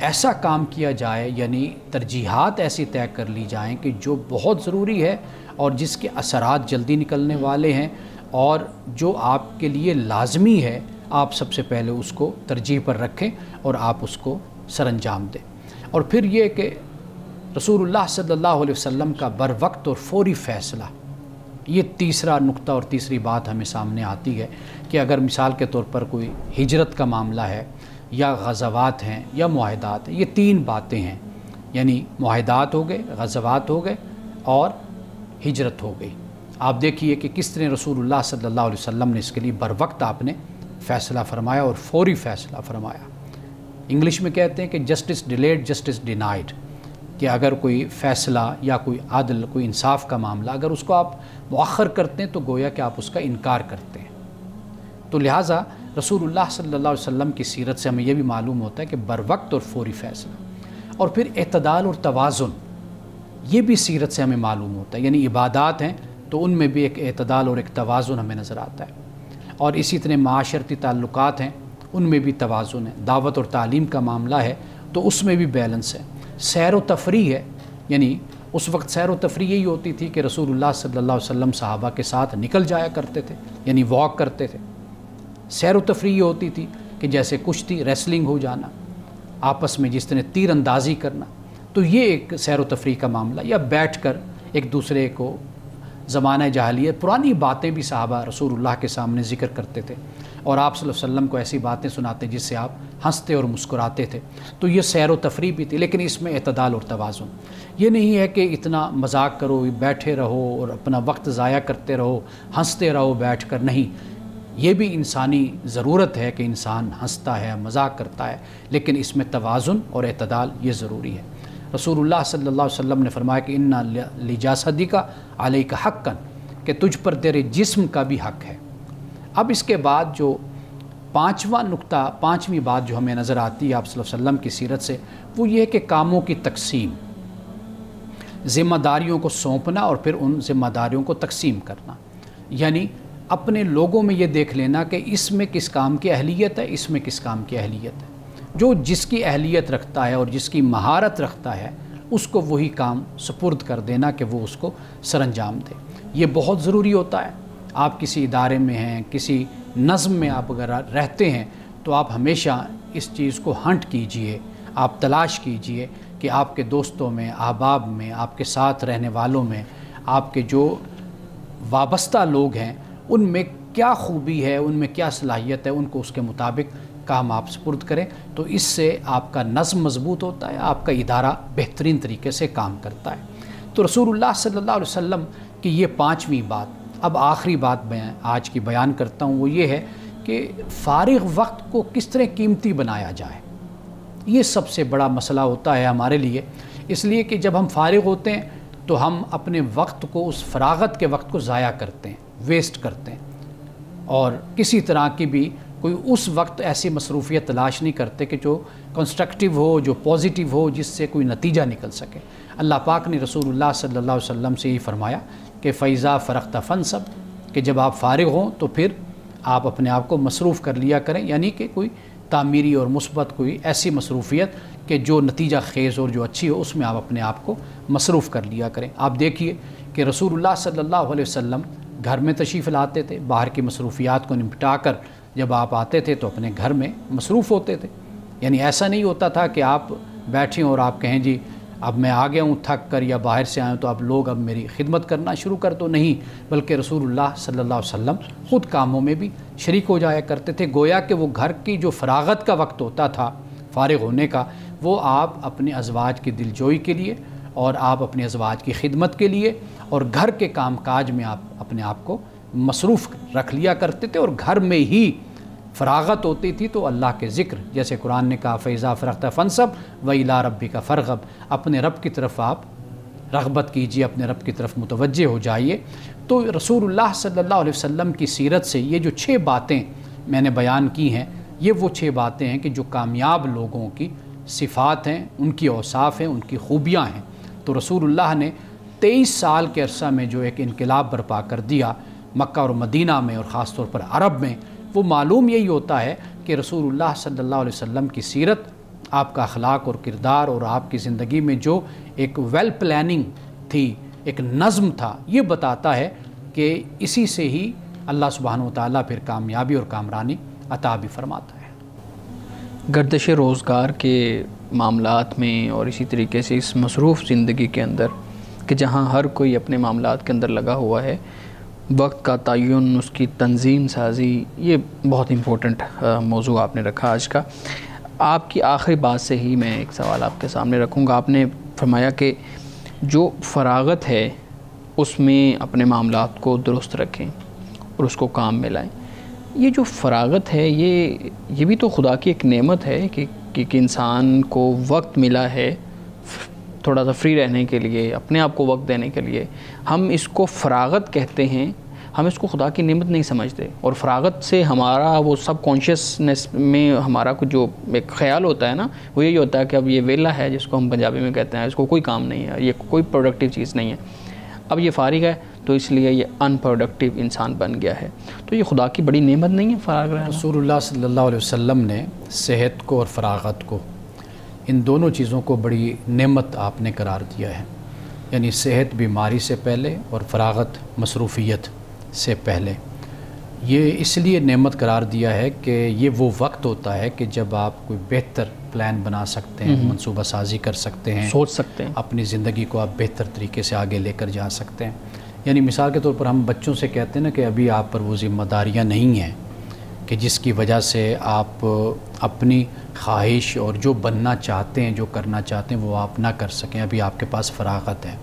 ایسا کام کیا جائے، یعنی ترجیحات ایسی طے کر لی جائیں کہ جو بہت ضروری ہے اور جس کے اثرات جلدی نکلنے والے ہیں، اور جو آپ کے لیے لازمی ہے آپ سب سے پہلے اس کو ترجیح پر رکھیں اور آپ اس کو سر انجام دیں۔ اور پھر یہ کہ رسول اللہ صلی اللہ علیہ وسلم کا بر وقت اور فوری فیصلہ، یہ تیسرا نقطہ اور تیسری بات ہمیں سامنے آتی ہے کہ اگر مثال کے طور پر کوئی ہجرت کا معاملہ ہے یا غزوات ہیں یا معاہدات ہیں، یہ تین باتیں ہیں، یعنی معاہدات ہو گئے، غزوات ہو گئے اور ہجرت ہو گئی۔ آپ دیکھیے کہ کس طرح رسول اللہ صلی اللہ علیہ وسلم نے اس کے لیے بر وقت آپ نے فیصلہ فرمایا اور فوری فیصلہ فرمایا۔ انگلش میں کہتے ہیں کہ جسٹس ڈیلیڈ جسٹس ڈینائڈ، کہ اگر کوئی فیصلہ یا کوئی عدل، کوئی انصاف کا معاملہ اگر اس کو آپ مؤخر کرتے ہیں تو گویا کہ آپ اس کا انکار کرتے ہیں۔ تو لہٰذا رسول اللہ صلی اللہ علیہ وسلم کی سیرت سے ہمیں یہ بھی معلوم ہوتا ہے کہ بر وقت اور فوری فیصلہ، اور پھر اعتدال اور توازن، یہ بھی سیرت سے ہمیں معلوم ہوتا ہے، یعنی عبادات ہیں تو ان میں بھی ایک اعتدال اور ایک توازن ہمیں نظر آتا ہے، اور اسی طرح معاشرتی تعلقات ہیں ان میں بھی توازن ہے، دعوت اور تعلیم کا معاملہ ہے تو اس میں بھی بیلنس ہے، سیر و تفریح ہے، یعنی اس وقت سیر و تفریح یہی ہوتی تھی کہ رسول اللہ صلی اللہ علیہ وسلم صحابہ کے ساتھ نکل جایا کرتے تھے، یعنی واک کرتے تھے۔ سیر و تفریح یہ ہوتی تھی کہ جیسے کشتی، ریسلنگ ہو جانا، آپس میں جس طرح تیر اندازی کرنا، تو یہ ایک سیر و تفریح کا معاملہ، یا بیٹھ کر ایک دوسرے کو زمانہ جاہلیت پرانی باتیں بھی صحابہ رسول اللہ کے سامنے ذکر کرتے تھے، اور آپ صلی اللہ علیہ وسلم کو ایسی باتیں سناتے جس سے آپ ہنستے اور مسکراتے تھے، تو یہ سیر و تفریح بھی تھی، لیکن اس میں اعتدال اور توازن۔ یہ نہیں ہے کہ اتنا مذاق کرو، بیٹھے رہو اور اپنا وقت ضائع کرتے رہو، ہنستے رہو بیٹھ کر، نہیں، یہ بھی انسانی ضرورت ہے کہ انسان ہنستا ہے، مذاق کرتا ہے، لیکن اس میں توازن اور اعتدال یہ ضروری ہے۔ رسول اللہ صلی اللہ علیہ وسلم نے فرمایا کہ اِنَّ لِجَسَدِكَ عَلَيْكَ حَقًّا، کہ تجھ پر تیرے جسم کا بھی حق ہے۔ اب اس کے بعد جو پانچواں نقطہ، پانچویں بات جو ہمیں نظر آتی ہے آپ صلی اللہ علیہ وسلم کی سیرت سے، وہ یہ ہے کہ کاموں کی تقسیم، ذمہ داریوں کو سونپنا اور پھر ان ذمہ داریوں کو تقسیم کرنا، یعنی اپنے لوگوں میں یہ دیکھ لینا کہ اس میں کس کام کی اہلیت ہے، اس میں کس کام کی اہلیت ہے، جو جس کی اہلیت رکھتا ہے اور جس کی مہارت رکھتا ہے اس کو وہی کام سپرد کر دینا کہ وہ اس کو سر انجام دے۔ یہ بہت ضروری ہوتا ہے۔ آپ کسی ادارے میں ہیں، کسی نظم میں آپ اگر رہتے ہیں تو آپ ہمیشہ اس چیز کو ہنٹ کیجئے، آپ تلاش کیجئے کہ آپ کے دوستوں میں، احباب میں، آپ کے ساتھ رہنے والوں میں، آپ کے جو وابستہ لوگ ہیں ان میں کیا خوبی ہے، ان میں کیا صلاحیت ہے، ان کو اس کے مطابق کام آپ سپرد کریں، تو اس سے آپ کا نظم مضبوط ہوتا ہے، آپ کا ادارہ بہترین طریقے سے کام کرتا ہے۔ تو رسول اللہ صلی اللہ علیہ وسلم کی یہ پانچویں بات۔ اب آخری بات میں آج کی بیان کرتا ہوں، وہ یہ ہے کہ فارغ وقت کو کس طرح قیمتی بنایا جائے۔ یہ سب سے بڑا مسئلہ ہوتا ہے ہمارے لیے، اس لیے کہ جب ہم فارغ ہوتے ہیں تو ہم اپنے وقت کو، اس فراغت کے وقت کو ضائع کرتے ہیں، ویسٹ کرتے ہیں، اور کسی طرح کی بھی کوئی اس وقت ایسی مصروفیت تلاش نہیں کرتے کہ جو کنسٹرکٹیو ہو، جو پازیٹیو ہو، جس سے کوئی نتیجہ نکل سکے۔ اللہ پاک نے رسول اللہ صلی اللہ علیہ وسلم سے یہ فرمایا کہ فَإِذَا فَرَغْتَ فَانْصَبْ، کہ جب آپ فارغ ہوں تو پھر آپ اپنے آپ کو مصروف کر لیا کریں، یعنی کہ کوئی تعمیری اور مثبت کوئی ایسی مصروفیت کہ جو نتیجہ خیز اور جو اچھی ہو، اس میں آپ اپنے آپ کو مصروف کر لیا کریں۔ آپ دیکھیے کہ رسول اللہ صلی اللہ علیہ وسلم گھر میں تشریف لاتے تھے، باہر کی مصروفیات کو نپٹا کر جب آپ آتے تھے تو اپنے گھر میں مصروف ہوتے تھے، یعنی ایسا نہیں ہوتا تھا کہ آپ بیٹھیں اور آپ کہیں جی اب میں آ گیا ہوں تھک کر یا باہر سے آیا ہوں تو اب لوگ اب میری خدمت کرنا شروع کر دو، نہیں، بلکہ رسول اللہ صلی اللہ علیہ وسلم خود کاموں میں بھی شریک ہو جایا کرتے تھے، گویا کہ وہ گھر کی جو فراغت کا وقت ہوتا تھا، فارغ ہونے کا، وہ آپ اپنے ازواج کی دلجوئی کے لیے اور آپ اپنے ازواج کی خدمت کے لیے اور گھر کے کام کاج میں آپ اپنے آپ کو مصروف رکھ لیا کرتے تھے، اور گھر میں ہی فراغت ہوتی تھی تو اللہ کے ذکر، جیسے قرآن نے کہا فَإِذَا فَرَغْتَ فَانْصَبْ وَإِلَىٰ رَبِّكَ فَارْغَب، اپنے رب کی طرف آپ رغبت کیجئے، اپنے رب کی طرف متوجہ ہو جائیے۔ تو رسول اللہ صلی اللہ علیہ وسلم کی سیرت سے یہ جو 6 باتیں میں نے بیان کی ہیں، یہ وہ 6 باتیں ہیں کہ جو کامیاب لوگوں کی صفات ہیں، ان کی اوصاف ہیں، ان کی خوبیاں ہیں۔ تو رسول اللہ نے 23 سال کے عرصہ میں جو ایک انقلاب برپا کر دیا مکہ اور مدینہ میں، اور خاص طور پر عرب میں، وہ معلوم یہی ہوتا ہے کہ رسول اللہ صلی اللہ علیہ وسلم کی سیرت آپ کا اخلاق اور کردار اور آپ کی زندگی میں جو ایک ویل پلاننگ تھی، ایک نظم تھا، یہ بتاتا ہے کہ اسی سے ہی اللہ سبحانہ و تعالیٰ پھر کامیابی اور کامرانی عطا بھی فرماتا ہے۔ گردش روزگار کے معاملات میں اور اسی طریقے سے اس مصروف زندگی کے اندر کہ جہاں ہر کوئی اپنے معاملات کے اندر لگا ہوا ہے، وقت کا تعین، اس کی تنظیم سازی، یہ بہت امپورٹنٹ موضوع آپ نے رکھا آج کا۔ آپ کی آخری بات سے ہی میں ایک سوال آپ کے سامنے رکھوں گا۔ آپ نے فرمایا کہ جو فراغت ہے اس میں اپنے معاملات کو درست رکھیں اور اس کو کام میں لائیں۔ یہ جو فراغت ہے یہ بھی تو خدا کی ایک نعمت ہے کہ انسان کو وقت ملا ہے تھوڑا سا فری رہنے کے لیے، اپنے آپ کو وقت دینے کے لیے۔ ہم اس کو فراغت کہتے ہیں، ہم اس کو خدا کی نعمت نہیں سمجھتے، اور فراغت سے ہمارا وہ سب کانشیسنس میں ہمارا کچھ جو ایک خیال ہوتا ہے نا، وہ یہی ہوتا ہے کہ اب یہ ویلا ہے، جس کو ہم پنجابی میں کہتے ہیں، اس کو کوئی کام نہیں ہے، یہ کوئی پروڈکٹیو چیز نہیں ہے، اب یہ فارغ ہے تو اس لیے یہ ان پروڈکٹیو انسان بن گیا ہے۔ تو یہ خدا کی بڑی نعمت نہیں ہے فارغ رہنا؟ رسول اللہ صلی اللہ علیہ وسلم نے صحت کو اور فراغت کو، ان دونوں چیزوں کو بڑی نعمت آپ نے قرار دیا ہے، یعنی صحت بیماری سے پہلے اور فراغت مصروفیت سے پہلے۔ یہ اس لیے نعمت قرار دیا ہے کہ یہ وہ وقت ہوتا ہے کہ جب آپ کوئی بہتر پلان بنا سکتے ہیں، منصوبہ سازی کر سکتے ہیں، سوچ سکتے ہیں، اپنی زندگی کو آپ بہتر طریقے سے آگے لے کر جا سکتے ہیں۔ یعنی مثال کے طور پر ہم بچوں سے کہتے ہیں نا کہ ابھی آپ پر وہ ذمہ داریاں نہیں ہیں کہ جس کی وجہ سے آپ اپنی خواہش اور جو بننا چاہتے ہیں، جو کرنا چاہتے ہیں، وہ آپ نہ کر سکیں، ابھی آپ کے پاس فراغت ہے۔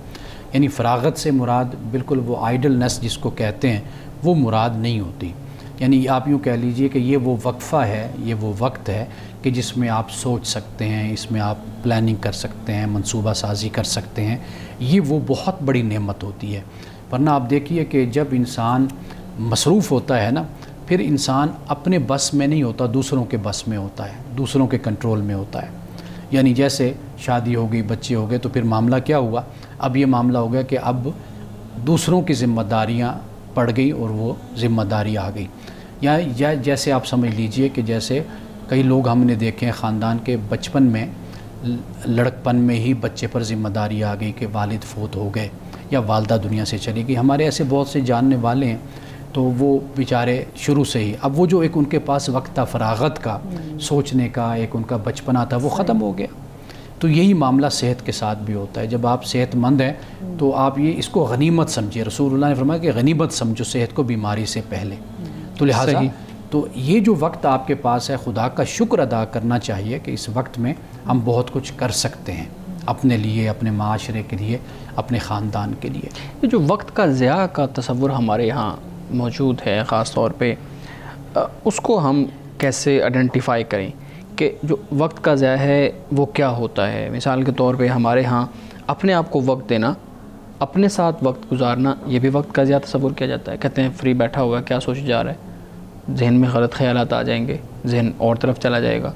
یعنی فراغت سے مراد بالکل وہ آئیڈلنس جس کو کہتے ہیں وہ مراد نہیں ہوتی۔ یعنی آپ یوں کہہ لیجئے کہ یہ وہ وقفہ ہے، یہ وہ وقت ہے کہ جس میں آپ سوچ سکتے ہیں، اس میں آپ پلاننگ کر سکتے ہیں، منصوبہ سازی کر سکتے ہیں۔ یہ وہ بہت بڑی نعمت ہوتی ہے۔ ورنہ آپ دیکھیے کہ جب انسان مصروف ہوتا ہے نا، پھر انسان اپنے بس میں نہیں ہوتا، دوسروں کے بس میں ہوتا ہے، دوسروں کے کنٹرول میں ہوتا ہے۔ یعنی جیسے شادی ہو گئی، بچے ہو گئے، تو پھر معاملہ کیا ہوا؟ اب یہ معاملہ ہو گیا کہ اب دوسروں کی ذمہ داریاں پڑ گئی اور وہ ذمہ داری آ گئی۔ یا جیسے آپ سمجھ لیجئے کہ جیسے کئی لوگ ہم نے دیکھے ہیں خاندان کے بچپن میں، لڑکپن میں ہی بچے پر ذمہ داری آ گئی کہ والد فوت ہو گئے یا والدہ دنیا سے چلی گئی۔ ہمارے ایسے بہت سے جاننے والے ہیں، تو وہ بیچارے شروع سے ہی، اب وہ جو ایک ان کے پاس وقت تھا فراغت کا، سوچنے کا، ایک ان کا بچپنا تھا، وہ ختم ہو گیا۔ تو یہی معاملہ صحت کے ساتھ بھی ہوتا ہے۔ جب آپ صحت مند ہیں تو آپ یہ اس کو غنیمت سمجھیے۔ رسول اللہ نے فرمایا کہ غنیمت سمجھو صحت کو بیماری سے پہلے۔ تو لہٰذا تو یہ جو وقت آپ کے پاس ہے، خدا کا شکر ادا کرنا چاہیے کہ اس وقت میں ہم بہت کچھ کر سکتے ہیں اپنے لیے، اپنے معاشرے کے لیے، اپنے خاندان کے لیے۔ یہ جو وقت کا ضیاع کا تصور ہمارے یہاں موجود ہے خاص طور پہ، اس کو ہم کیسے آئیڈینٹیفائی کریں کہ جو وقت کا ضیاع ہے وہ کیا ہوتا ہے؟ مثال کے طور پہ ہمارے ہاں اپنے آپ کو وقت دینا، اپنے ساتھ وقت گزارنا، یہ بھی وقت کا ضیاع تصور کیا جاتا ہے۔ کہتے ہیں فری بیٹھا ہوا ہے، کیا سوچ جا رہا ہے، ذہن میں غلط خیالات آ جائیں گے، ذہن اور طرف چلا جائے گا۔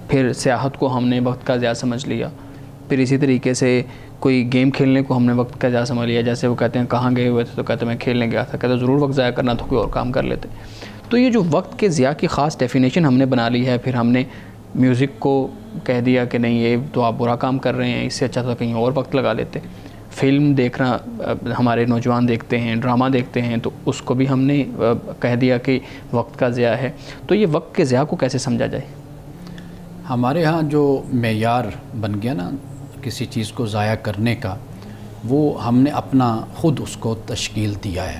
پھر سیاحت کو ہم نے وقت کا ضیاع سمجھ لیا، پھر اسی طریقے سے کوئی گیم کھیلنے کو ہم نے وقت کا ضیاع سمجھ لیا۔ جیسے وہ کہتے ہیں کہاں گئے ہوئے تھے، تو کہتے ہیں میں کھیلنے گیا تھا، کہتے ہیں ضرور وقت ضائع کرنا تو کوئی اور کام کر لیتے۔ تو یہ جو وقت کے ضیاع کی خاص ڈیفینیشن ہم نے بنا لی ہے، پھر ہم نے میوزک کو کہہ دیا کہ نہیں یہ تو آپ برا کام کر رہے ہیں، اس سے اچھا تو کہیں اور وقت لگا لیتے۔ فلم دیکھنا ہمارے نوجوان دیکھتے ہیں، ڈرامہ دیکھتے ہیں، تو اس کو بھی ہم نے کہہ دیا کہ وقت کا ضیاع ہے۔ تو یہ وقت کے ضیاع کو کیسے سمجھا جائے؟ ہمارے ہاں جو معیار بن گیا نا کسی چیز کو ضائع کرنے کا، وہ ہم نے اپنا خود اس کو تشکیل دیا ہے۔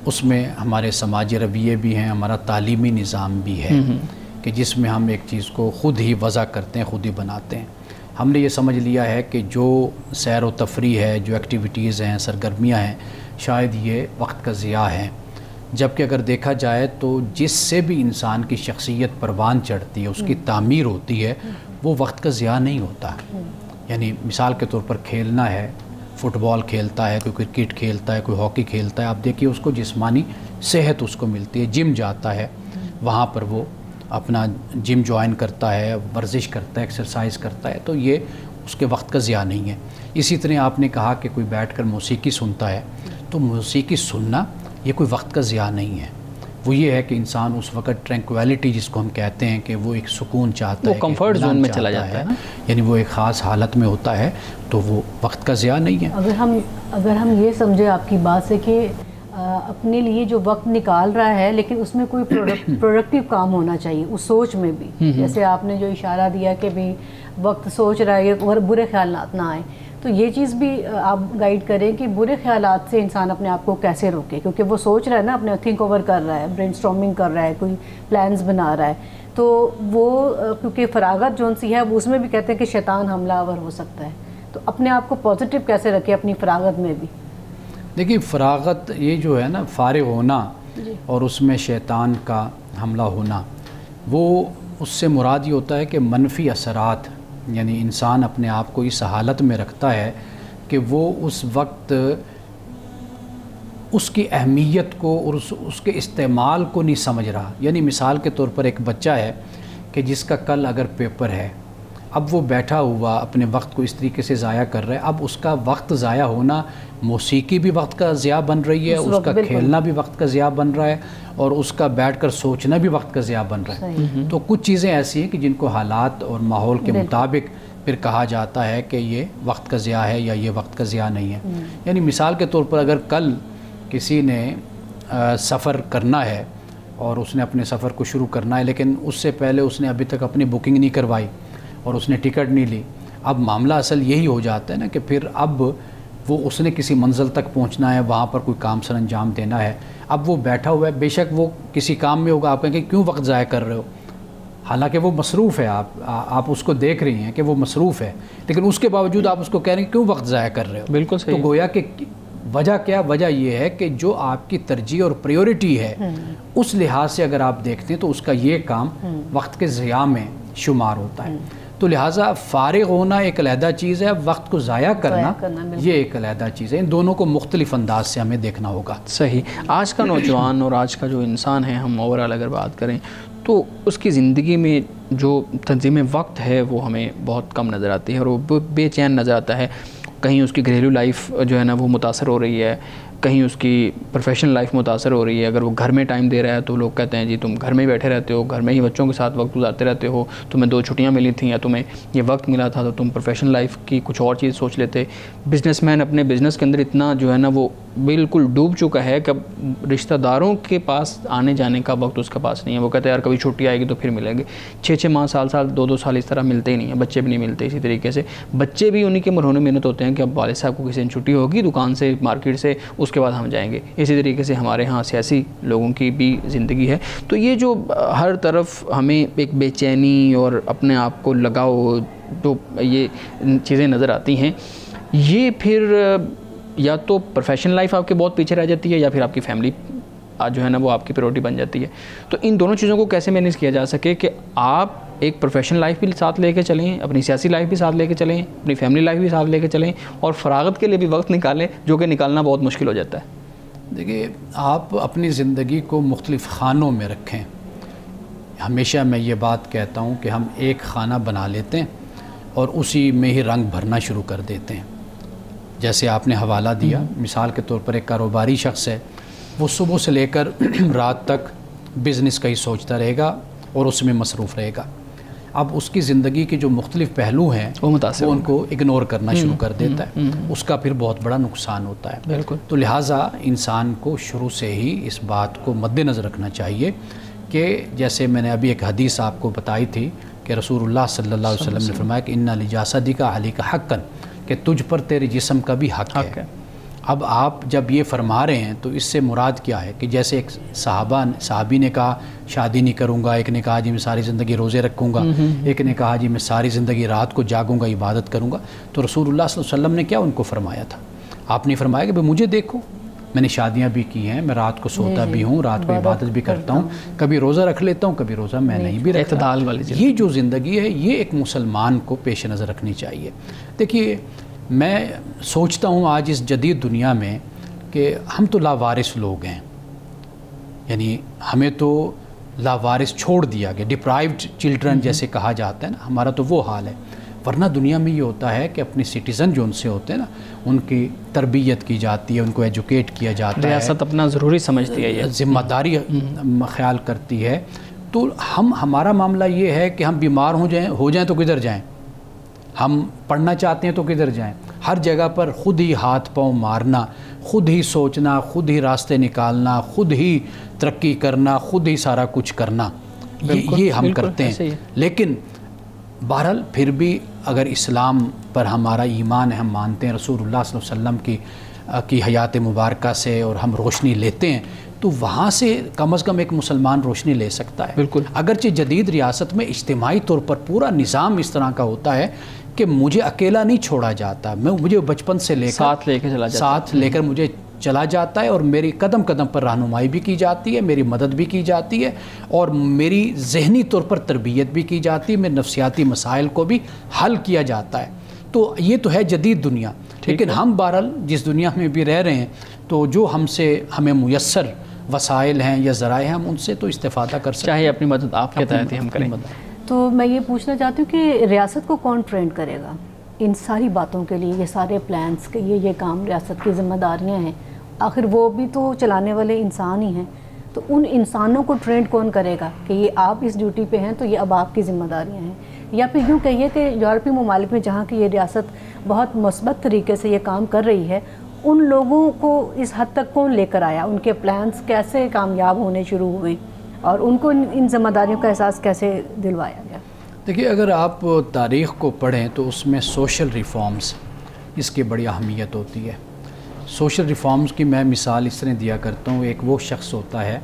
اس میں ہمارے سماجی رویے بھی ہیں، ہمارا تعلیمی نظام بھی ہے کہ جس میں ہم ایک چیز کو خود ہی وضع کرتے ہیں، خود ہی بناتے ہیں۔ ہم نے یہ سمجھ لیا ہے کہ جو سیر و تفریح ہے، جو ایکٹیویٹیز ہیں، سرگرمیاں ہیں، شاید یہ وقت کا ضیاع ہے۔ جبکہ اگر دیکھا جائے تو جس سے بھی انسان کی شخصیت پروان چڑھتی ہے، اس کی تعمیر ہوتی ہے، وہ وقت کا ضیاع نہیں ہوتا۔ یعنی مثال کے طور پر کھیلنا ہے، فٹ بال کھیلتا ہے، کوئی کرکٹ کھیلتا ہے، کوئی ہاکی کھیلتا ہے، آپ دیکھیے اس کو جسمانی صحت اس کو ملتی ہے۔ جم جاتا ہے، وہاں پر وہ اپنا جم جوائن کرتا ہے، ورزش کرتا ہے، ایکسرسائز کرتا ہے، تو یہ اس کے وقت کا ضیاع نہیں ہے۔ اسی طرح آپ نے کہا کہ کوئی بیٹھ کر موسیقی سنتا ہے، تو موسیقی سننا یہ کوئی وقت کا ضیاع نہیں ہے۔ وہ یہ ہے کہ انسان اس وقت ٹرینکویلٹی جس کو ہم کہتے ہیں کہ وہ ایک سکون چاہتا ہے, وہ کمفرٹ زون میں چلا جاتا ہے نا, یعنی وہ ایک خاص حالت میں ہوتا ہے, تو وہ وقت کا ضیاع نہیں ہے. اگر ہم یہ سمجھے آپ کی بات سے کہ اپنے لیے جو وقت نکال رہا ہے لیکن اس میں کوئی پروڈکٹیو کام ہونا چاہیے اس سوچ میں بھی, جیسے آپ نے جو اشارہ دیا کہ بھی وقت سوچ رہا ہے اور برے خیالات نہ آئیں, تو یہ چیز بھی آپ گائیڈ کریں کہ برے خیالات سے انسان اپنے آپ کو کیسے روکے, کیونکہ وہ سوچ رہا ہے نا, اپنے تھنک اوور کر رہا ہے, برین اسٹارمنگ کر رہا ہے, کوئی پلانز بنا رہا ہے, تو وہ کیونکہ فراغت جون سی ہے وہ اس میں بھی کہتے ہیں کہ شیطان حملہ آور ہو سکتا ہے, تو اپنے آپ کو پازیٹیو کیسے رکھے اپنی فراغت میں بھی؟ دیکھیے فراغت یہ جو ہے نا, فارغ ہونا اور اس میں شیطان کا حملہ ہونا, وہ اس سے مراد یہ ہوتا ہے کہ منفی اثرات, یعنی انسان اپنے آپ کو اس حالت میں رکھتا ہے کہ وہ اس وقت اس کی اہمیت کو اور اس کے استعمال کو نہیں سمجھ رہا. یعنی مثال کے طور پر ایک بچہ ہے کہ جس کا کل اگر پیپر ہے, اب وہ بیٹھا ہوا اپنے وقت کو اس طریقے سے ضائع کر رہا ہے, اب اس کا وقت ضائع ہونا, موسیقی بھی وقت کا ضیاع بن رہی ہے, اس کا کھیلنا بھی وقت کا ضیاع بن رہا ہے, اور اس کا بیٹھ کر سوچنا بھی وقت کا ضیاع بن رہا ہے. تو کچھ چیزیں ایسی ہیں کہ جن کو حالات اور ماحول کے مطابق پھر کہا جاتا ہے کہ یہ وقت کا ضیاع ہے یا یہ وقت کا ضیاع نہیں ہے. یعنی مثال کے طور پر اگر کل کسی نے سفر کرنا ہے اور اس نے اپنے سفر کو شروع کرنا ہے, لیکن اس سے پہلے اس نے ابھی تک اپنی بکنگ نہیں کروائی اور اس نے ٹکٹ نہیں لی, اب معاملہ اصل یہی ہو جاتا ہے نا کہ پھر اب وہ اس نے کسی منزل تک پہنچنا ہے, وہاں پر کوئی کام سر انجام دینا ہے, اب وہ بیٹھا ہوا ہے, بے شک وہ کسی کام میں ہوگا, آپ کہیں کہ کیوں وقت ضائع کر رہے ہو, حالانکہ وہ مصروف ہے, آپ اس کو دیکھ رہی ہیں کہ وہ مصروف ہے, لیکن اس کے باوجود آپ اس کو کہہ رہے ہیں کیوں وقت ضائع کر رہے ہو. بالکل صحیح. تو گویا کہ وجہ کیا, وجہ یہ ہے کہ جو آپ کی ترجیح اور پریورٹی ہے اس لحاظ سے اگر آپ دیکھتے ہیں تو اس کا یہ کام وقت کے ضیاع میں شمار ہوتا ہے. تو لہٰذا فارغ ہونا ایک علیحدہ چیز ہے, وقت کو ضائع کرنا یہ ایک علیحدہ چیز ہے. ان دونوں کو مختلف انداز سے ہمیں دیکھنا ہوگا. صحیح. آج کا نوجوان اور آج کا جو انسان ہے, ہم اوورآل اگر بات کریں تو اس کی زندگی میں جو تنظیم وقت ہے وہ ہمیں بہت کم نظر آتی ہے اور وہ بے چین نظر آتا ہے. کہیں اس کی گھریلو لائف جو ہے نا وہ متاثر ہو رہی ہے, کہیں اس کی پروفیشنل لائف متاثر ہو رہی ہے. اگر وہ گھر میں ٹائم دے رہا ہے تو لوگ کہتے ہیں جی تم گھر میں ہی بیٹھے رہتے ہو, گھر میں ہی بچوں کے ساتھ وقت گزارتے رہتے ہو, تمہیں 2 چھٹیاں ملی تھیں یا تمہیں یہ وقت ملا تھا تو تم پروفیشنل لائف کی کچھ اور چیز سوچ لیتے. بزنس مین اپنے بزنس کے اندر اتنا جو ہے نا وہ بالکل ڈوب چکا ہے کہ رشتہ داروں کے پاس آنے جانے کا وقت اس کے پاس نہیں ہے. وہ کہتے ہیں یار کبھی چھٹی آئے گی تو پھر ملیں گے. 6 ماہ 2 سال اس طرح ملتے ہی نہیں ہیں. بچے بھی نہیں ملتے. اسی طریقے سے بچے بھی انہی کے مرہون محنت ہوتے ہیں کہ اب والد صاحب کو کسی دن چھٹی ہوگی دکان سے, مارکیٹ سے, اس کے بعد ہم جائیں گے. اسی طریقے سے ہمارے ہاں سیاسی لوگوں کی بھی زندگی ہے. تو یہ جو ہر طرف ہمیں ایک بے چینی اور اپنے آپ کو لگاؤ جو یہ چیزیں نظر آتی ہیں, یہ پھر یا تو پروفیشنل لائف آپ کے بہت پیچھے رہ جاتی ہے یا پھر آپ کی فیملی جو ہے نا وہ آپ کی پریورٹی بن جاتی ہے. تو ان دونوں چیزوں کو کیسے مینیج کیا جا سکے کہ آپ ایک پروفیشنل لائف بھی ساتھ لے کے چلیں, اپنی سیاسی لائف بھی ساتھ لے کے چلیں, اپنی فیملی لائف بھی ساتھ لے کے چلیں, اور فراغت کے لیے بھی وقت نکالیں جو کہ نکالنا بہت مشکل ہو جاتا ہے. دیکھیے آپ اپنی زندگی کو مختلف خانوں میں رکھیں. ہمیشہ میں یہ بات کہتا ہوں کہ ہم ایک خانہ بنا لیتے ہیں اور اسی میں ہی رنگ بھرنا شروع کر دیتے ہیں. جیسے آپ نے حوالہ دیا, مثال کے طور پر ایک کاروباری شخص ہے, وہ صبح سے لے کر رات تک بزنس کا ہی سوچتا رہے گا اور اس میں مصروف رہے گا. اب اس کی زندگی کے جو مختلف پہلو ہیں وہ ان کو اگنور کرنا شروع کر دیتا ہے. اس کا پھر بہت بڑا نقصان ہوتا ہے. بالکل. تو لہٰذا انسان کو شروع سے ہی اس بات کو مد نظر رکھنا چاہیے کہ جیسے میں نے ابھی ایک حدیث آپ کو بتائی تھی کہ رسول اللہ صلی اللہ علیہ وسلم نے فرمایا کہ اِنَّ لِجَاسَدِكَ عَلَيْكَ حَقًّا, کہ تجھ پر تیرے جسم کا بھی حق ہے. اب آپ جب یہ فرما رہے ہیں تو اس سے مراد کیا ہے کہ جیسے ایک صحابی نے کہا شادی نہیں کروں گا, ایک نے کہا جی میں ساری زندگی روزے رکھوں گا, ایک نے کہا جی میں ساری زندگی رات کو جاگوں گا, عبادت کروں گا. تو رسول اللہ صلی اللہ علیہ وسلم نے کیا ان کو فرمایا تھا؟ آپ نے فرمایا کہ مجھے دیکھو, میں نے شادیاں بھی کی ہیں, میں رات کو سوتا بھی ہوں, رات کو عبادت بھی کرتا ہوں, کبھی روزہ رکھ لیتا ہوں, کبھی روزہ میں نہیں بھی رکھتا. اعتدال والی یہ جو زندگی ہے یہ ایک مسلمان کو پیش نظر رکھنی چاہیے. دیکھیے میں سوچتا ہوں آج اس جدید دنیا میں کہ ہم تو لاوارث لوگ ہیں, یعنی ہمیں تو لاوارث چھوڑ دیا گیا, ڈپرائیوڈ چلڈرن جیسے کہا جاتا ہے نا, ہمارا تو وہ حال ہے. ورنہ دنیا میں یہ ہوتا ہے کہ اپنے سٹیزن جو ان سے ہوتے ہیں نا ان کی تربیت کی جاتی ہے، ان کو ایجوکیٹ کیا جاتا ہے، ریاست اپنا ضروری سمجھتی ہے، یہ ذمہ داری خیال کرتی ہے. تو ہمارا معاملہ یہ ہے کہ ہم بیمار ہو جائیں تو کدھر جائیں، ہم پڑھنا چاہتے ہیں تو کدھر جائیں. ہر جگہ پر خود ہی ہاتھ پاؤں مارنا، خود ہی سوچنا، خود ہی راستے نکالنا، خود ہی ترقی کرنا، خود ہی سارا کچھ کرنا، یہ ہم کرتے ہیں. لیکن بہرحال پھر بھی اگر اسلام پر ہمارا ایمان ہے، ہم مانتے ہیں رسول اللہ صلی اللہ علیہ وسلم کی حیات مبارکہ سے اور ہم روشنی لیتے ہیں، تو وہاں سے کم از کم ایک مسلمان روشنی لے سکتا ہے. بالکل. اگرچہ جدید ریاست میں اجتماعی طور پر پورا نظام اس طرح کا ہوتا ہے کہ مجھے اکیلا نہیں چھوڑا جاتا، مجھے بچپن سے لے کر ساتھ لے کر مجھے چلا جاتا ہے، اور میری قدم قدم پر رہنمائی بھی کی جاتی ہے، میری مدد بھی کی جاتی ہے، اور میری ذہنی طور پر تربیت بھی کی جاتی ہے، میرے نفسیاتی مسائل کو بھی حل کیا جاتا ہے. تو یہ تو ہے جدید دنیا. لیکن ہم بہرحال جس دنیا میں بھی رہ رہے ہیں تو جو ہمیں میسر وسائل ہیں یا ذرائع ہیں، ہم ان سے تو استفادہ کر سکتے ہیں، چاہے اپنی مدد آپ کے تحت ہی ہم کریں. تو میں یہ پوچھنا چاہتی ہوں کہ ریاست کو کون ٹرینڈ کرے گا ان ساری باتوں کے لیے، یہ سارے پلانس کے یہ کام ریاست کی ذمہ داریاں ہیں، آخر وہ بھی تو چلانے والے انسان ہی ہیں. تو ان انسانوں کو ٹرینڈ کون کرے گا کہ یہ آپ اس ڈیوٹی پہ ہیں تو یہ اب آپ کی ذمہ داریاں ہیں؟ یا پھر یوں کہیے کہ یورپی ممالک میں جہاں کی یہ ریاست بہت مثبت طریقے سے یہ کام کر رہی ہے، ان لوگوں کو اس حد تک کون لے کر آیا، ان کے پلانس کیسے کامیاب ہونے شروع ہوئے اور ان کو ان ذمہ داریوں کا احساس کیسے دلوایا گیا؟ دیکھیے، اگر آپ تاریخ کو پڑھیں تو اس میں سوشل ریفارمز اس کی بڑی اہمیت ہوتی ہے. سوشل ریفارمز کی میں مثال اس طرح دیا کرتا ہوں. ایک وہ شخص ہوتا ہے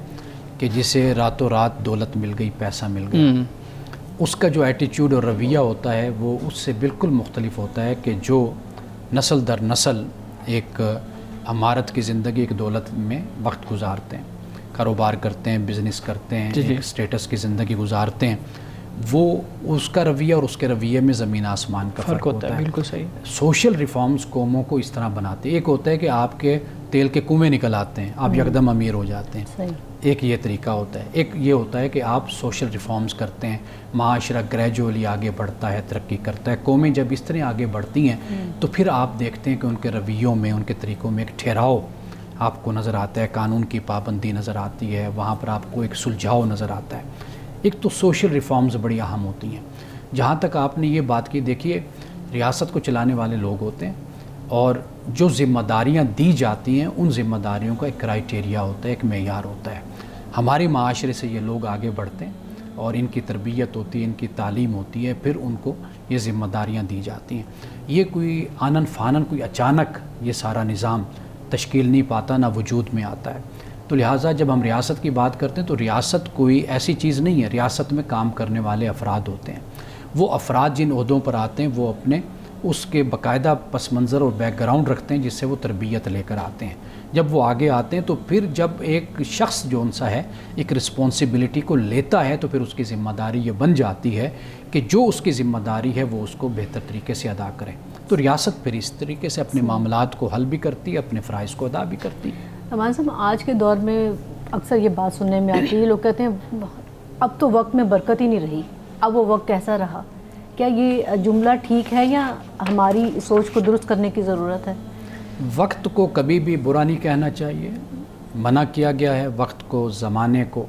کہ جسے راتوں رات دولت مل گئی، پیسہ مل گیا، اس کا جو ایٹیچیوڈ اور رویہ ہوتا ہے وہ اس سے بالکل مختلف ہوتا ہے کہ جو نسل در نسل ایک امارت کی زندگی، ایک دولت میں وقت گزارتے ہیں، کاروبار کرتے ہیں، بزنس کرتے ہیں، ایک سٹیٹس کی زندگی گزارتے ہیں. وہ اس کا رویہ اور اس کے رویے میں زمین آسمان کا فرق ہوتا ہے. بالکل صحیح. سوشل ریفارمز قوموں کو اس طرح بناتے ہیں. ایک ہوتا ہے کہ آپ کے تیل کے کنویں نکل آتے ہیں، آپ یکدم امیر ہو جاتے ہیں، ایک یہ طریقہ ہوتا ہے. ایک یہ ہوتا ہے کہ آپ سوشل ریفارمز کرتے ہیں، معاشرہ گریجولی آگے بڑھتا ہے، ترقی کرتا ہے. قومیں جب اس طرح آگے بڑھتی ہیں تو پھر آپ دیکھتے ہیں کہ ان کے رویوں میں، ان کے طریقوں میں ایک ٹھہراؤ آپ کو نظر آتا ہے، قانون کی پابندی نظر آتی ہے، وہاں پر آپ کو ایک سلجھاؤ نظر آتا ہے. ایک تو سوشل ریفارمز بڑی اہم ہوتی ہیں. جہاں تک آپ نے یہ بات کی، دیکھیے ریاست کو چلانے والے لوگ ہوتے ہیں اور جو ذمہ داریاں دی جاتی ہیں ان ذمہ داریوں کا ایک کرائٹیریا ہوتا ہے، ایک معیار ہوتا ہے. ہمارے معاشرے سے یہ لوگ آگے بڑھتے ہیں اور ان کی تربیت ہوتی ہے، ان کی تعلیم ہوتی ہے، پھر ان کو یہ ذمہ داریاں دی جاتی ہیں. یہ کوئی آنن فانن کوئی اچانک یہ سارا نظام تشکیل نہیں پاتا، نہ وجود میں آتا ہے. تو لہٰذا جب ہم ریاست کی بات کرتے ہیں تو ریاست کوئی ایسی چیز نہیں ہے. ریاست میں کام کرنے والے افراد ہوتے ہیں. وہ افراد جن عہدوں پر آتے ہیں وہ اپنے اس کے باقاعدہ پس منظر اور بیک گراؤنڈ رکھتے ہیں جس سے وہ تربیت لے کر آتے ہیں. جب وہ آگے آتے ہیں تو پھر جب ایک شخص جو ان سا ہے ایک رسپانسبلٹی کو لیتا ہے تو پھر اس کی ذمہ داری یہ بن جاتی ہے کہ جو اس کی ذمہ داری ہے وہ اس کو بہتر طریقے سے ادا کرے. تو ریاست پھر اس طریقے سے اپنے معاملات کو حل بھی کرتی ہے، اپنے فرائض کو ادا بھی کرتی ہے. امان صاحب، آج کے دور میں اکثر یہ بات سننے میں آتی ہے، لوگ کہتے ہیں اب تو وقت میں برکت ہی نہیں رہی، اب وہ وقت کیسا رہا؟ کیا یہ جملہ ٹھیک ہے یا ہماری سوچ کو درست کرنے کی ضرورت ہے؟ وقت کو کبھی بھی برا نہیں کہنا چاہیے. منع کیا گیا ہے وقت کو، زمانے کو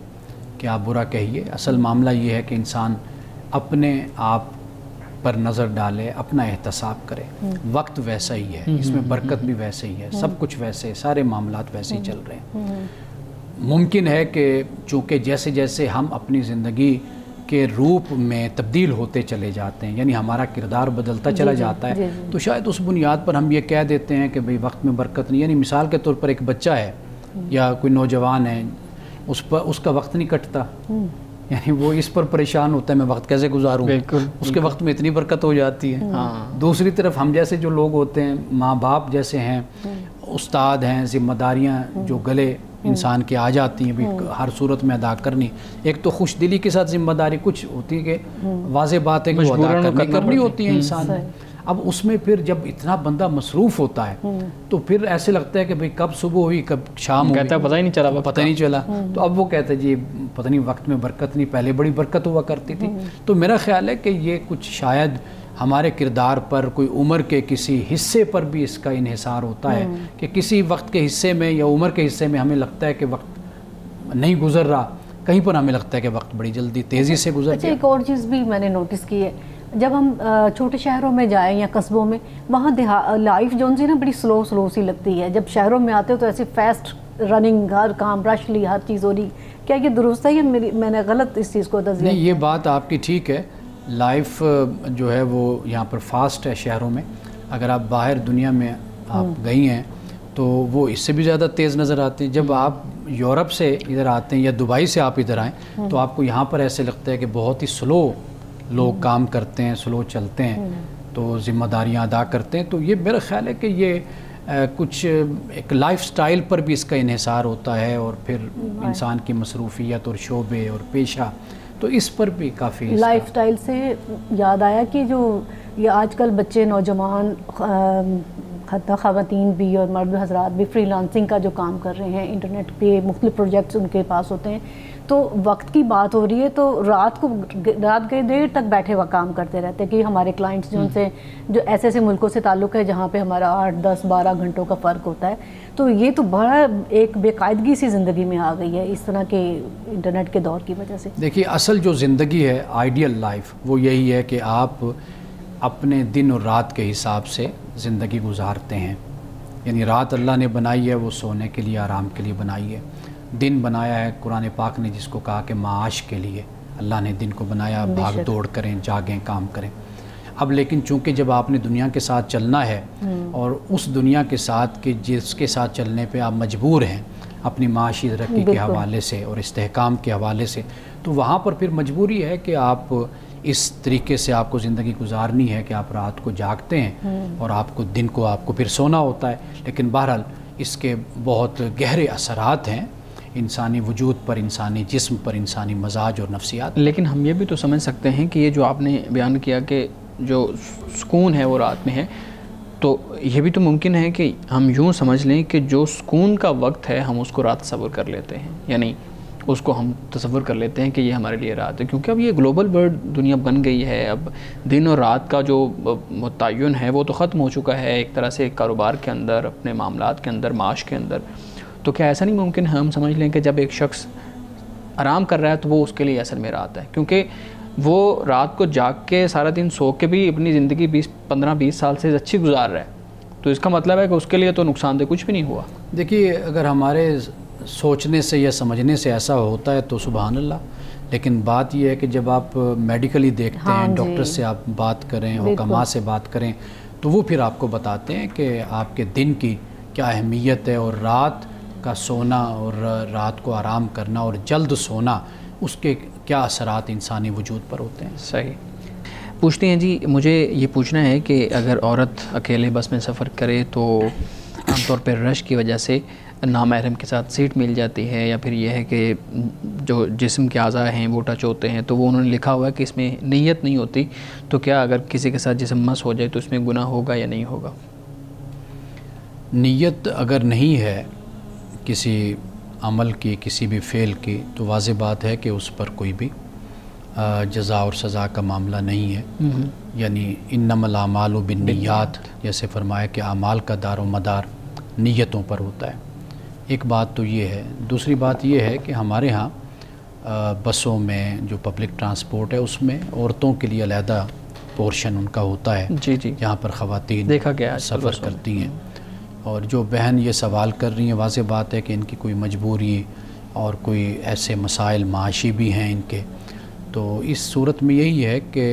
کہ آپ برا کہیے. اصل معاملہ یہ ہے کہ انسان اپنے آپ پر نظر ڈالے، اپنا احتساب کرے. وقت ویسا ہی ہے، اس میں برکت بھی ویسے ہی ہے، سب کچھ ویسے، سارے معاملات ویسے ہی چل رہے ہیں. ممکن ہے کہ چونکہ جیسے جیسے ہم اپنی زندگی کے روپ میں تبدیل ہوتے چلے جاتے ہیں، یعنی ہمارا کردار بدلتا چلا جاتا ہے، تو شاید اس بنیاد پر ہم یہ کہہ دیتے ہیں کہ بھئی وقت میں برکت نہیں. یعنی مثال کے طور پر ایک بچہ ہے یا کوئی نوجوان ہے، اس کا وقت نہیں کٹتا، یعنی وہ اس پر پریشان ہوتا ہے میں وقت کیسے گزاروں، اس کے وقت میں اتنی برکت ہو جاتی ہے. دوسری طرف ہم جیسے جو لوگ ہوتے ہیں، ماں باپ جیسے ہیں، استاد ہیں، ذمہ داریاں جو گلے انسان کے آ جاتی ہیں بھی ہر صورت میں ادا کرنی. ایک تو خوش دلی کے ساتھ ذمہ داری کچھ ہوتی ہے کہ واضح بات ہے کہ وہ ادا کرنی ہوتی ہے انسان. اب اس میں پھر جب اتنا بندہ مصروف ہوتا ہے تو پھر ایسے لگتا ہے کہ بھئی کب صبح ہوئی کب شام ہوئی، پتہ ہی نہیں چلا، پتہ نہیں چلا. تو اب وہ کہتے ہیں جی پتہ نہیں وقت میں برکت نہیں، پہلے بڑی برکت ہوا کرتی تھی. تو میرا خیال ہے کہ یہ کچھ شاید ہمارے کردار پر، کوئی عمر کے کسی حصے پر بھی اس کا انحصار ہوتا ہے کہ کسی وقت کے حصے میں یا عمر کے حصے میں ہمیں لگتا ہے کہ وقت نہیں گزر رہا، کہیں پر ہمیں لگتا ہے کہ وقت بڑی جلدی تیزی سے گزر اچھا ایک اور چیز بھی میں نے نوٹس کی ہے، جب ہم چھوٹے شہروں میں جائیں یا قصبوں میں، وہاں لائف جو نا بڑی سلو سی لگتی ہے. جب شہروں میں آتے ہو تو ایسی فاسٹ رننگ، ہر کام رشلی، ہر چیز ہو رہی. کیا یہ درست ہے یا میں نے غلط اس چیز کو تجزیہ؟ نہیں، یہ بات آپ کی ٹھیک ہے. لائف جو ہے وہ یہاں پر فاسٹ ہے شہروں میں. اگر آپ باہر دنیا میں آپ گئی ہیں تو وہ اس سے بھی زیادہ تیز نظر آتے ہیں. جب آپ یورپ سے ادھر آتے ہیں یا دبئی سے آپ ادھر آئیں تو آپ کو یہاں پر ایسے لگتا ہے کہ بہت ہی سلو لوگ کام کرتے ہیں، سلو چلتے ہیں، تو ذمہ داریاں ادا کرتے ہیں. تو یہ میرا خیال ہے کہ یہ کچھ ایک لائف سٹائل پر بھی اس کا انحصار ہوتا ہے، اور پھر انسان کی مصروفیت اور شعبے اور پیشہ، تو اس پر بھی کافی لائف سٹائل سے یاد آیا کہ جو یہ آج کل بچے، نوجوان، حتی خواتین بھی اور مرد حضرات بھی فری لانسنگ کا جو کام کر رہے ہیں، انٹرنیٹ پہ مختلف پروجیکٹس ان کے پاس ہوتے ہیں، تو وقت کی بات ہو رہی ہے تو رات کے دیر تک بیٹھے ہوا کام کرتے رہتے ہیں. کہ ہمارے کلائنٹس جو ان سے جو ایسے ملکوں سے تعلق ہے جہاں پہ ہمارا 8, 10, 12 گھنٹوں کا فرق ہوتا ہے، تو یہ تو بڑا ایک بے قاعدگی سی زندگی میں آ گئی ہے اس طرح کے انٹرنیٹ کے دور کی وجہ سے. دیکھیے، اصل جو زندگی ہے، آئیڈیل لائف، وہ یہی ہے کہ آپ اپنے دن اور رات کے حساب سے زندگی گزارتے ہیں. یعنی رات اللہ نے بنائی ہے وہ سونے کے لیے، آرام کے لیے بنائی ہے. دن بنایا ہے قرآن پاک نے جس کو کہا کہ معاش کے لیے اللہ نے دن کو بنایا، بھاگ دوڑ کریں، جاگیں، کام کریں. اب لیکن چونکہ جب آپ نے دنیا کے ساتھ چلنا ہے اور اس دنیا کے ساتھ کہ جس کے ساتھ چلنے پہ آپ مجبور ہیں اپنی معاشی ترقی کے حوالے سے اور استحکام کے حوالے سے، تو وہاں پر پھر مجبوری ہے کہ آپ اس طریقے سے آپ کو زندگی گزارنی ہے کہ آپ رات کو جاگتے ہیں اور آپ کو دن کو آپ کو پھر سونا ہوتا ہے. لیکن بہرحال اس کے بہت گہرے اثرات ہیں انسانی وجود پر، انسانی جسم پر، انسانی مزاج اور نفسیات. لیکن ہم یہ بھی تو سمجھ سکتے ہیں کہ یہ جو آپ نے بیان کیا کہ جو سکون ہے وہ رات میں ہے، تو یہ بھی تو ممکن ہے کہ ہم یوں سمجھ لیں کہ جو سکون کا وقت ہے ہم اس کو رات تصور کر لیتے ہیں، یعنی اس کو ہم تصور کر لیتے ہیں کہ یہ ہمارے لیے رات ہے. کیونکہ اب یہ گلوبل ورلڈ دنیا بن گئی ہے، اب دن اور رات کا جو متعین ہے وہ تو ختم ہو چکا ہے ایک طرح سے کاروبار کے اندر، اپنے معاملات کے اندر، معاش کے اندر. تو کیا ایسا نہیں ممکن ہے ہم سمجھ لیں کہ جب ایک شخص آرام کر رہا ہے تو وہ اس کے لیے اصل میں رات ہے، کیونکہ وہ رات کو جاگ کے سارا دن سو کے بھی اپنی زندگی 15-20 سال سے اچھی گزار رہا ہے، تو اس کا مطلب ہے کہ اس کے لیے تو نقصان دہ کچھ بھی نہیں ہوا. دیکھیے، اگر ہمارے سوچنے سے یا سمجھنے سے ایسا ہوتا ہے تو سبحان اللہ. لیکن بات یہ ہے کہ جب آپ میڈیکلی دیکھتے ہیں، ڈاکٹر سے آپ بات کریں، حکماء سے بات کریں، تو وہ پھر آپ کو بتاتے ہیں کہ آپ کے دن کی کیا اہمیت ہے، اور رات کا سونا اور رات کو آرام کرنا اور جلد سونا، اس کے کیا اثرات انسانی وجود پر ہوتے ہیں. صحیح. پوچھتے ہیں جی، مجھے یہ پوچھنا ہے کہ اگر عورت اکیلے بس میں سفر کرے تو عام طور پر رش کی وجہ سے نامحرم کے ساتھ سیٹ مل جاتی ہے، یا پھر یہ ہے کہ جو جسم کے اعضاء ہیں وہ ٹچ ہوتے ہیں، تو وہ انہوں نے لکھا ہوا ہے کہ اس میں نیت نہیں ہوتی، تو کیا اگر کسی کے ساتھ جسم مس ہو جائے تو اس میں گناہ ہوگا یا نہیں ہوگا؟ نیت اگر نہیں ہے کسی عمل کی، کسی بھی فعل کی، تو واضح بات ہے کہ اس پر کوئی بھی جزا اور سزا کا معاملہ نہیں ہے. یعنی انما الاعمال بالنیات، جیسے فرمایا کہ اعمال کا دار و مدار نیتوں پر ہوتا ہے. ایک بات تو یہ ہے. دوسری بات یہ ہے کہ ہمارے ہاں بسوں میں جو پبلک ٹرانسپورٹ ہے اس میں عورتوں کے لیے علیحدہ پورشن ان کا ہوتا ہے، جی جی، جہاں پر خواتین دیکھا گیا سفر کرتی ہیں. اور جو بہن یہ سوال کر رہی ہیں، واضح بات ہے کہ ان کی کوئی مجبوری اور کوئی ایسے مسائل معاشی بھی ہیں ان کے، تو اس صورت میں یہی ہے کہ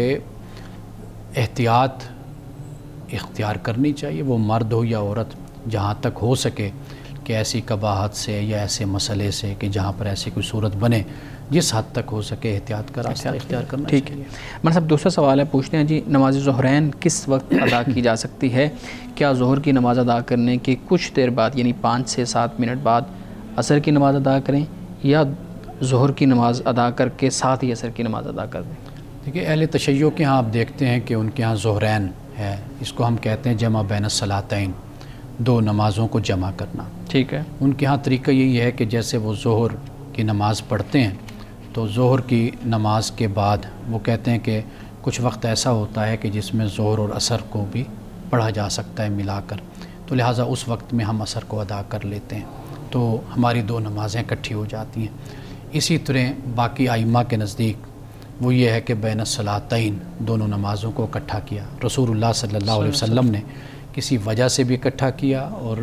احتیاط اختیار کرنی چاہیے، وہ مرد ہو یا عورت، جہاں تک ہو سکے کہ ایسی قباحت سے یا ایسے مسئلے سے کہ جہاں پر ایسی کوئی صورت بنے، جس حد تک ہو سکے احتیاط کا راستہ اختیار کرنا چاہیے. ٹھیک ہے. ہمارا صاحب دوسرا سوال ہے، پوچھتے ہیں جی، نماز ظہرین کس وقت ادا کی جا سکتی ہے؟ کیا ظہر کی نماز ادا کرنے کے کچھ دیر بعد، یعنی 5 سے 7 منٹ بعد عصر کی نماز ادا کریں، یا ظہر کی نماز ادا کر کے ساتھ ہی عصر کی نماز ادا کر دیں؟ دیکھیے، اہل تشیع کے ہاں آپ دیکھتے ہیں کہ ان کے ہاں ظہرین ہے، اس کو ہم کہتے ہیں جمع بین الصلاتین، 2 نمازوں کو جمع کرنا. ٹھیک ہے. ان کے ہاں طریقہ یہی ہے کہ جیسے وہ ظہر کی نماز پڑھتے ہیں تو ظہر کی نماز کے بعد وہ کہتے ہیں کہ کچھ وقت ایسا ہوتا ہے کہ جس میں ظہر اور عصر کو بھی پڑھا جا سکتا ہے ملا کر، تو لہٰذا اس وقت میں ہم عصر کو ادا کر لیتے ہیں، تو ہماری 2 نمازیں اکٹھی ہو جاتی ہیں۔ اسی طرح باقی ائمہ کے نزدیک وہ یہ ہے کہ بین الصلاتین دونوں نمازوں کو اکٹھا کیا۔ رسول اللہ صلی اللہ علیہ وسلم نے کسی وجہ سے بھی اکٹھا کیا اور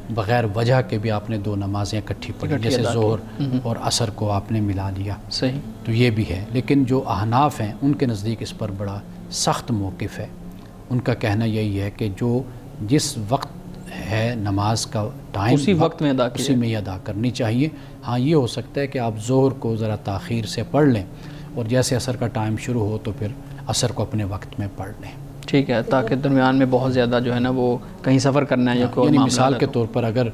بغیر وجہ کے بھی آپ نے 2 نمازیں اکٹھی پڑھی، جیسے ظہر اور عصر کو آپ نے ملا لیا۔ صحیح۔ تو یہ بھی ہے، لیکن جو احناف ہیں ان کے نزدیک اس پر بڑا سخت موقف ہے۔ ان کا کہنا یہی ہے کہ جو جس وقت ہے نماز کا ٹائم اسی وقت میں ادا اسی میں ہی ادا کرنی چاہیے۔ ہاں یہ ہو سکتا ہے کہ آپ ظہر کو ذرا تاخیر سے پڑھ لیں اور جیسے عصر کا ٹائم شروع ہو تو پھر عصر کو اپنے وقت میں پڑھ لیں۔ ٹھیک ہے، تاکہ درمیان میں بہت زیادہ جو ہے نا وہ کہیں سفر کرنا ہے یا کوئی یعنی معاملہ مثال کے تو طور پر اگر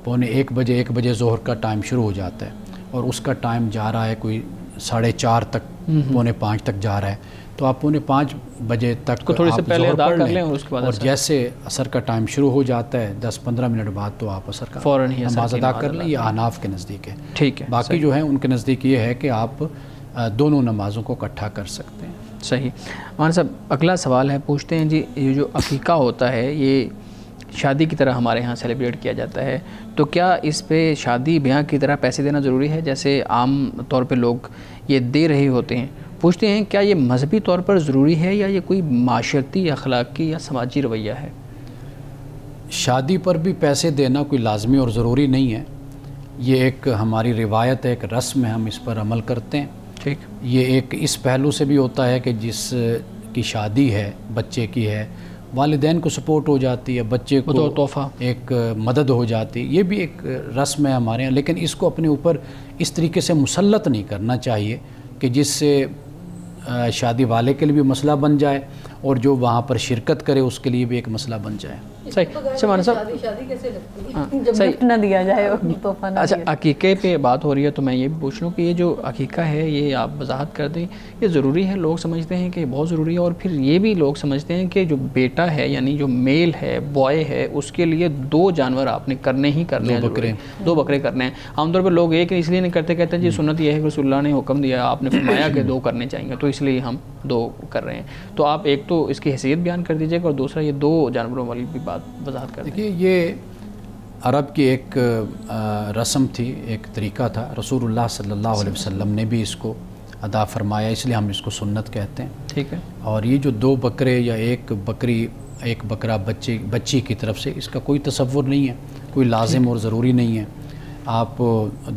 1 بجے ظہر کا ٹائم شروع ہو جاتا ہے اور اس کا ٹائم جا رہا ہے کوئی 4:30 تک، 4:45 تک جا رہا ہے، تو آپ 4:45 بجے تک کو تھوڑی سے آپ پہلے ظہر ادا پڑھ کر لیں لیں اور اس کے بعد اور عصر۔ جیسے عصر کا ٹائم شروع ہو جاتا ہے 10-15 منٹ بعد تو آپ عصر کا فوراً ہی عصر نماز کی ادا نماز کر ادا لیں۔ یہ احناف کے نزدیک ہے۔ ٹھیک ہے، باقی جو ہیں ان کے نزدیک یہ ہے کہ آپ دونوں نمازوں کو اکٹھا کر سکتے ہیں۔ صحیح۔ مولانا صاحب اگلا سوال ہے، پوچھتے ہیں جی یہ جو عقیقہ ہوتا ہے یہ شادی کی طرح ہمارے ہاں سیلیبریٹ کیا جاتا ہے، تو کیا اس پہ شادی بیاہ کی طرح پیسے دینا ضروری ہے جیسے عام طور پہ لوگ یہ دے رہے ہوتے ہیں؟ پوچھتے ہیں کیا یہ مذہبی طور پر ضروری ہے یا یہ کوئی معاشرتی، اخلاقی یا سماجی رویہ ہے؟ شادی پر بھی پیسے دینا کوئی لازمی اور ضروری نہیں ہے، یہ ایک ہماری روایت ہے، ایک رسم ہے، ہم اس پر عمل کرتے ہیں۔ ٹھیک۔ یہ ایک اس پہلو سے بھی ہوتا ہے کہ جس کی شادی ہے، بچے کی ہے، والدین کو سپورٹ ہو جاتی ہے، بچے کو تحفہ ایک مدد ہو جاتی ہے، یہ بھی ایک رسم ہے ہمارے یہاں، لیکن اس کو اپنے اوپر اس طریقے سے مسلط نہیں کرنا چاہیے کہ جس سے شادی والے کے لیے بھی مسئلہ بن جائے اور جو وہاں پر شرکت کرے اس کے لیے بھی ایک مسئلہ بن جائے۔ صحیح۔ مولانا صاحب شادی کیسے لگتی ہے جب گفٹ نہ دیا جائے اور تحفہ نہ اچھا، عقیقے پہ بات ہو رہی ہے تو میں یہ بھی پوچھ لوں کہ یہ جو عقیقہ ہے یہ آپ وضاحت کر دیں، یہ ضروری ہے؟ لوگ سمجھتے ہیں کہ بہت ضروری ہے، اور پھر یہ بھی لوگ سمجھتے ہیں کہ جو بیٹا ہے یعنی جو میل ہے، بوائے ہے، اس کے لیے 2 جانور آپ نے کرنے ہی کرنے ہیں، 2 بکرے کرنے ہیں۔ عام طور پر لوگ ایک اس لیے نہیں کرتے، کہتے ہیں جی سنت یہ ہے کہ رسول اللہ نے حکم دیا، آپ نے فرمایا کہ 2 کرنے چاہیے تو اس لیے ہم 2 کر رہے ہیں۔ تو آپ ایک تو اس کی حیثیت بیان کر دیجیے گا اور دوسرا یہ 2 جانوروں والی بھی بات وضاحت کر دیں۔ دیکھیے یہ عرب کی ایک رسم تھی، ایک طریقہ تھا، رسول اللہ صلی اللہ علیہ وسلم نے بھی اس کو ادا فرمایا، اس لیے ہم اس کو سنت کہتے ہیں۔ ٹھیک ہے۔ اور یہ جو 2 بکرے یا ایک بکرا بچی کی طرف سے، اس کا کوئی تصور نہیں ہے، کوئی لازم اور ضروری نہیں ہے۔ آپ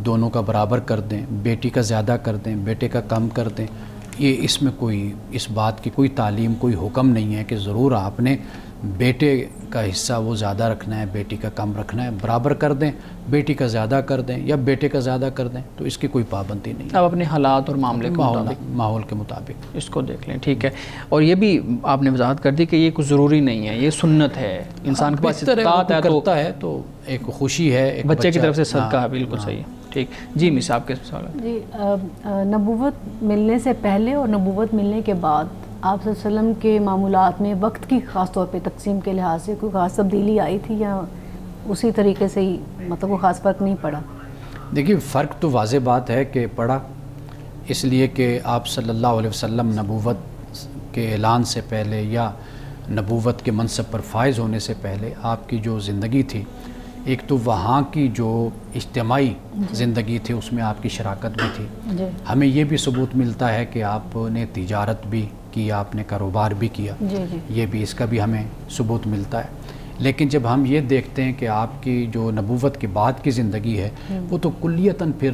دونوں کا برابر کر دیں، بیٹی کا زیادہ کر دیں، بیٹے کا کم کر دیں، یہ اس میں کوئی اس بات کی کوئی تعلیم، کوئی حکم نہیں ہے کہ ضرور آپ نے بیٹے کا حصہ وہ زیادہ رکھنا ہے، بیٹی کا کم رکھنا ہے، برابر کر دیں، بیٹی کا زیادہ کر دیں یا بیٹے کا زیادہ کر دیں، تو اس کی کوئی پابندی نہیں ہے۔ اب اپنے حالات اور معاملے کے مطابق ماحول کے مطابق اس کو دیکھ لیں۔ ٹھیک ہے۔ اور یہ بھی آپ نے وضاحت کر دی کہ یہ کچھ ضروری نہیں ہے، یہ سنت ہے، انسان کے پاس استطاعت ہے کرتا ہے تو ایک خوشی ہے، ایک بچے کی طرف سے صدقہ ہے۔ بالکل صحیح ہے۔ ٹھیک جی، مس آپ کے سوال ہے؟ جی، نبوت ملنے سے پہلے اور نبوت ملنے کے بعد آپ صلی اللہ علیہ وسلم کے معمولات میں وقت کی خاص طور پہ تقسیم کے لحاظ سے کوئی خاص تبدیلی آئی تھی یا اسی طریقے سے ہی مطلب وہ خاص فرق نہیں پڑا؟ دیکھیے فرق تو واضح بات ہے کہ پڑا، اس لیے کہ آپ صلی اللہ علیہ وسلم نبوت کے اعلان سے پہلے یا نبوت کے منصب پر فائز ہونے سے پہلے آپ کی جو زندگی تھی، ایک تو وہاں کی جو اجتماعی زندگی تھی اس میں آپ کی شراکت بھی تھی۔ ہمیں یہ بھی ثبوت ملتا ہے کہ آپ نے تجارت بھی کی، آپ نے کاروبار بھی کیا، یہ بھی اس کا بھی ہمیں ثبوت ملتا ہے۔ لیکن جب ہم یہ دیکھتے ہیں کہ آپ کی جو نبوت کے بعد کی زندگی ہے وہ تو کلیتاً پھر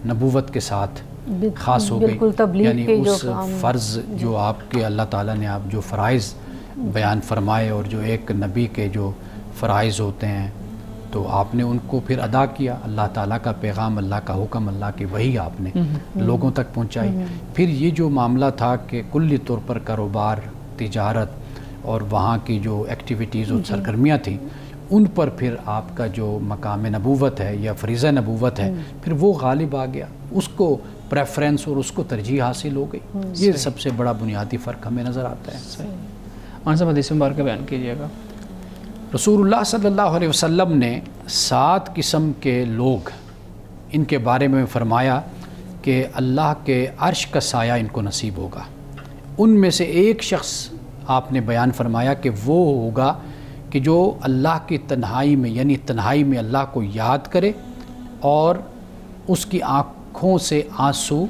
نبوت کے ساتھ خاص ہو گئی، یعنی اس فرض جو آپ کے اللہ تعالیٰ نے آپ جو فرائض بیان فرمائے اور جو ایک نبی کے جو فرائض ہوتے ہیں تو آپ نے ان کو پھر ادا کیا، اللہ تعالیٰ کا پیغام، اللہ کا حکم، اللہ کی وحی آپ نے لوگوں تک پہنچائی۔ پھر یہ جو معاملہ تھا کہ کلی طور پر کاروبار، تجارت اور وہاں کی جو ایکٹیویٹیز اور سرگرمیاں تھیں ان پر پھر آپ کا جو مقام نبوت ہے یا فریضہ نبوت ہے پھر وہ غالب آ گیا، اس کو پریفرنس اور اس کو ترجیح حاصل ہو گئی۔ یہ سب سے بڑا بنیادی فرق ہمیں نظر آتا ہے۔ مولانا صاحب حدیث مبارکہ بیان کیجیے گا۔ رسول اللہ صلی اللہ علیہ وسلم نے 7 قسم کے لوگ ان کے بارے میں فرمایا کہ اللہ کے عرش کا سایہ ان کو نصیب ہوگا۔ ان میں سے ایک شخص آپ نے بیان فرمایا کہ وہ ہوگا کہ جو اللہ کی تنہائی میں، یعنی تنہائی میں اللہ کو یاد کرے اور اس کی آنکھوں سے آنسو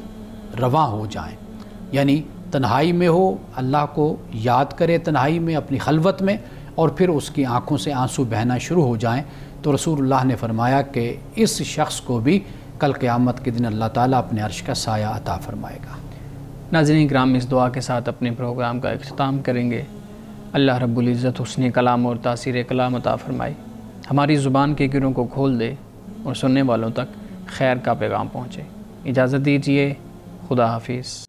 رواں ہو جائیں، یعنی تنہائی میں ہو، اللہ کو یاد کرے تنہائی میں اپنی خلوت میں، اور پھر اس کی آنکھوں سے آنسو بہنا شروع ہو جائیں، تو رسول اللہ نے فرمایا کہ اس شخص کو بھی کل قیامت کے دن اللہ تعالیٰ اپنے عرش کا سایہ عطا فرمائے گا۔ ناظرین کرام، اس دعا کے ساتھ اپنے پروگرام کا اختتام کریں گے۔ اللہ رب العزت حسن کلام اور تاثیر کلام عطا فرمائے، ہماری زبان کے گروں کو کھول دے اور سننے والوں تک خیر کا پیغام پہنچے۔ اجازت دیجیے، خدا حافظ۔